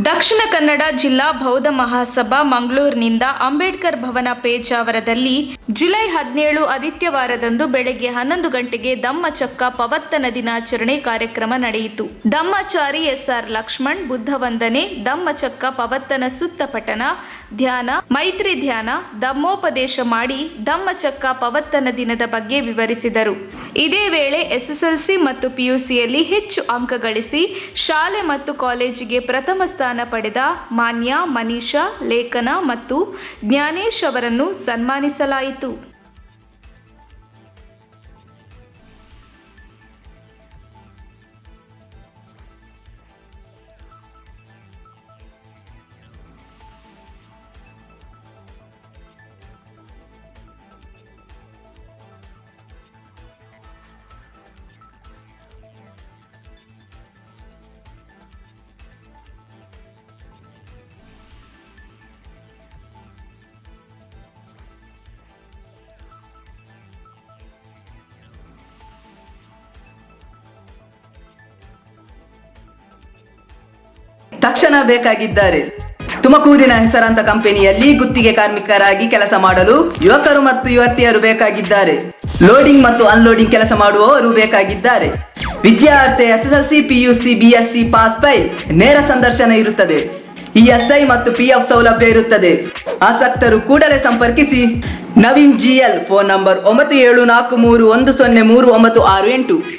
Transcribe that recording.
ದಕ್ಷಿಣ ಕನ್ನಡ ಜಿಲ್ಲಾ ಬೌದ್ಧ ಮಹಾಸಭಾ ಮಂಗಳೂರಿನಿಂದ ಅಂಬೇಡ್ಕರ್ ಭವನ ಪೇಜಾವರದಲ್ಲಿ ಜುಲೈ 17 ಆದಿತ್ಯವಾರದಂದು ಬೆಳಗ್ಗೆ 11 ಗಂಟೆಗೆ ಧಮ್ಮಚಕ್ಕ ಪವತ್ತನ ದಿನಾಚರಣೆ ಕಾರ್ಯಕ್ರಮ ನಡೆಯಿತು. ಧಮ್ಮಚಾರಿ ಎಸ್.ಆರ್. ಲಕ್ಷ್ಮಣ್ ಬುದ್ಧ ವಂದನೆ, ಧಮ್ಮಚಕ್ಕ ಪವತ್ತನ ಸುತ್ತ ಪಠನ, ಧ್ಯಾನ, ಮೈತ್ರಿ ಧ್ಯಾನ, ಧಮ್ಮೋಪದೇಶ ಮಾಡಿ ಧಮ್ಮಚಕ್ಕ ಪವತ್ತನ ದಿನದ ಬಗ್ಗೆ ವಿವರಿಸಿದರು. ಇದೇ ವೇಳೆ ಎಸ್ಎಸ್ಎಲ್ಸಿ ಮತ್ತು ಪಿಯುಸಿಯಲ್ಲಿ ಹೆಚ್ಚು ಅಂಕ ಗಳಿಸಿ ಶಾಲೆ ಮತ್ತು ಕಾಲೇಜಿಗೆ ಪ್ರಥಮ ಸ್ಥಾನ ಪಡೆದ ಮಾನ್ಯ ಮನೀಷಾ, ಲೇಖನ ಮತ್ತು ಜ್ಞಾನೇಶ್ ಅವರನ್ನು ಸನ್ಮಾನಿಸಲಾಯಿತು. ತಕ್ಷಣ ಬೇಕಾಗಿದ್ದಾರೆ. ತುಮಕೂರಿನ ಹೆಸರಾಂತ ಕಂಪನಿಯಲ್ಲಿ ಗುತ್ತಿಗೆ ಕಾರ್ಮಿಕರಾಗಿ ಕೆಲಸ ಮಾಡಲು ಯುವಕರು ಮತ್ತು ಯುವತಿಯರು ಬೇಕಾಗಿದ್ದಾರೆ. ಲೋಡಿಂಗ್ ಮತ್ತು ಅನ್ಲೋಡಿಂಗ್ ಕೆಲಸ ಮಾಡುವವರು ಬೇಕಾಗಿದ್ದಾರೆ. ವಿದ್ಯಾರ್ಥಿ SSLC, PUC, BSc pass by ನೇರ ಸಂದರ್ಶನ ಇರುತ್ತದೆ. ಇಎಸ್ಐ ಮತ್ತು ಪಿಎಫ್ ಸೌಲಭ್ಯ ಇರುತ್ತದೆ. ಆಸಕ್ತರು ಕೂಡಲೇ ಸಂಪರ್ಕಿಸಿ. Naveen GL, phone number 9743103968.